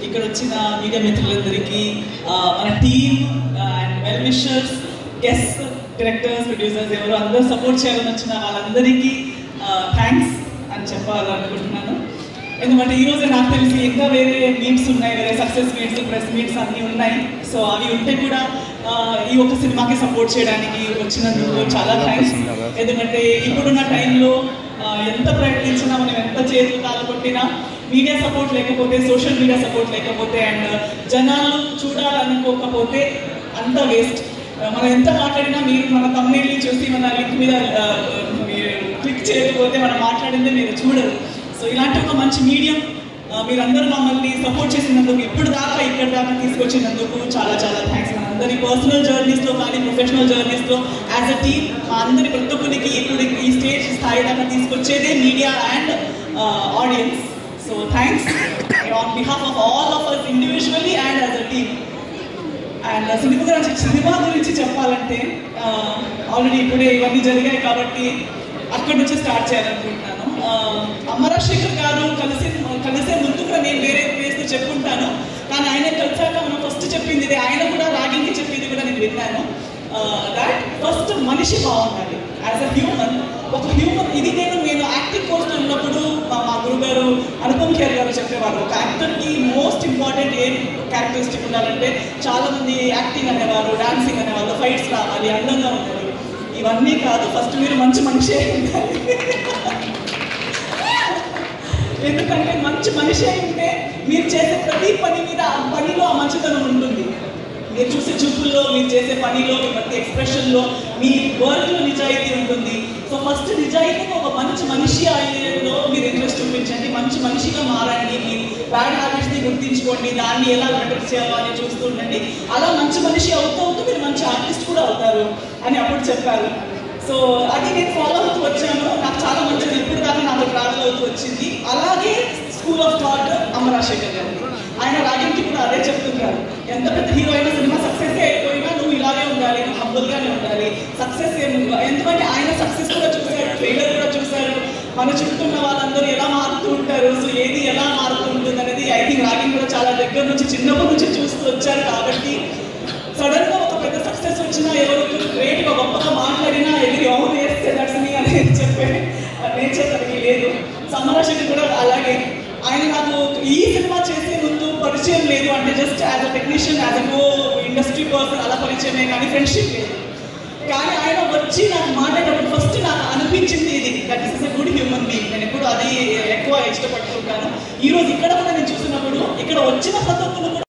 ఇక్కడ వచ్చిన మీడియా మిత్రులందరికీ, మన team and well wishers, guest directors, producers ఎవరు అందరూ సపోర్ట్ చేయాలని వచ్చిన వాళ్ళందరికీ థ్యాంక్స్ అని చెప్పాలనుకుంటున్నాను. ఎందుకంటే ఈరోజు నాకు తెలిసి ఇంకా వేరే మీట్స్ ఉన్నాయి, వేరే సక్సెస్ మీట్స్, ప్రెస్ మీట్స్ అన్నీ ఉన్నాయి. సో అవి ఉంటే కూడా ఈ ఒక్క సినిమాకి సపోర్ట్ చేయడానికి వచ్చినందుకు చాలా థ్యాంక్స్. ఎందుకంటే ఇప్పుడున్న టైంలో ఎంత ప్రయత్నించినా, మనం ఎంత చేతులు కాలు కొట్టినా, మీడియా సపోర్ట్ లేకపోతే, సోషల్ మీడియా సపోర్ట్ లేకపోతే అండ్ జనాలు చూడాలనుకోకపోతే అంత వేస్ట్. మనం ఎంత మాట్లాడినా మీరు మన తమ్ముళ్ళని చూసి మన లింక్ మీద మీరు క్లిక్ చేయకపోతే మనం మాట్లాడిందే మీరు చూడరు. సో ఇలాంటి ఒక మంచి మీడియం మీరందరూ మమ్మల్ని సపోర్ట్ చేసినందుకు, ఇప్పుడు దాకా ఇక్కడ దాకా తీసుకొచ్చినందుకు చాలా చాలా థ్యాంక్స్. మన అందరి పర్సనల్ జర్నీస్లో కానీ ప్రొఫెషనల్ జర్నీస్లో యాజ్ అ టీమ్ మా అందరి ప్రతి ఒక్కరికి ఇప్పుడు ఈ స్టేజ్ స్థాయి దాకా తీసుకొచ్చేదే media and audience. So thanks on behalf of all of us individually and as a team. And cinema గురించి చెప్పాలంటే ఆల్రెడీ ఇప్పుడే ఇవన్నీ జరిగాయి కాబట్టి అక్కడి నుంచి స్టార్ట్ చేయాలనుకుంటున్నాను. అమరాశేఖర్ గారు కలిసే ముందు కూడా నేను వేరే ప్లేస్లో చెప్పుకుంటాను, కానీ ఆయన కలిసాక మనం ఫస్ట్ చెప్పింది ఇది, ఆయన కూడా రాగింగ్కి చెప్పింది కూడా నేను విన్నాను. దాట్ ఫస్ట్ మనిషి బాగుండాలి యాజ్ అ హ్యూమన్, ఒక హ్యూమన్. ఇది నేను యాక్టింగ్ కోర్స్లో ఉన్నప్పుడు మా గురువు గారు అనుపమ్ ఖేర్ గారు చెప్పేవారు, ఒక యాక్టర్కి మోస్ట్ ఇంపార్టెంట్ ఏం క్యారెక్టరిస్టిక్ ఉండాలంటే, చాలా మంది యాక్టింగ్ అనేవారు, డాన్సింగ్ అనేవాళ్ళు, ఫైట్స్ రావాలి, అందంగా ఉండాలి. ఇవన్నీ కాదు, ఫస్ట్ మీరు మంచి మనిషి ఉండాలి. ఎందుకంటే మంచి మనిషి ఉంటే మీరు చేసే ప్రతి పని మీద ఆ పనిలో ఆ మంచితనం ఉంటుంది. మీరు చూసే చూపుల్లో, మీరు చేసే పనిలో, మీ ప్రతి ఎక్స్ప్రెషన్లో, మీ వర్క్లో నిజాయితీ ఉంటుంది. సో ఫస్ట్ నిజాయితీగా ఒక మంచి మనిషి అయ్యేలో మీరు ఇంట్రెస్ట్ చూపించండి, మంచి మనిషిగా మారండి, మీ బ్యాడ్ హ్యాబిట్స్ని గుర్తించుకోండి, దాన్ని ఎలా బెటర్ చేయాలో అని చూస్తూ ఉండండి. అలా మంచి మనిషి అవుతూ మీరు మంచి ఆర్టిస్ట్ కూడా అవుతారు అని అప్పుడు చెప్పారు. సో అది నేను ఫాలో అవుతూ వచ్చాను, నాకు చాలా మంచిది ఇప్పుడు దాకా నాకు ట్రావెల్ అవుతూ వచ్చింది. అలాగే స్కూల్ ఆఫ్ థాట్ అమరాశేఖర్ గారు, ఆయన రాగింగ్కి కూడా అదే చెప్తున్నారు, ఎంత పెద్ద హీరో అయినా సినిమా సక్సెస్ అయిపోయినా నువ్వు ఇలాగే ఉండాలి, నువ్వు హంబుల్గానే ఉండాలి, సక్సెస్ ఎందుకంటే ఆయన సక్సెస్ కూడా చూశారు, ట్రైలర్ కూడా చూశారు, మన చుట్టూ ఉన్న వాళ్ళందరూ ఎలా మారుతూ ఉంటారు, సో ఏది ఎలా మారుతూ ఉంటుంది అనేది ఐ థింక్ రాగింగ్ కూడా చాలా దగ్గర నుంచి చిన్నప్పటి నుంచి చూస్తూ వచ్చారు. కాబట్టి సడన్గా ఒక పెద్ద సక్సెస్ వచ్చినా, ఎవరు గ్రేట్గా గొప్పగా మాట్లాడినా ఎగిరి అవును వేస్తే దట్స్ని అనేది చెప్పే నేచర్ తనకి లేదు. అమరాశేఖర్ కూడా అలాగే, ఆయన నాకు ఈ సినిమా చేసే ముందు పరిచయం లేదు, అంటే just as a technician, as a co industry person అలా పరిచయమే, కానీ ఫ్రెండ్షిప్ లేదు. కానీ ఆయన వచ్చి నాకు మాట్లాడేటప్పుడు ఫస్ట్ నాకు అనిపించింది ఇది, that is a good human being. నేను ఎప్పుడు అది ఎక్కువ ఇష్టపడుతుంటాను. ఈరోజు ఇక్కడ కూడా నేను చూసినప్పుడు ఇక్కడ వచ్చిన ప్రతి ఒక్కరు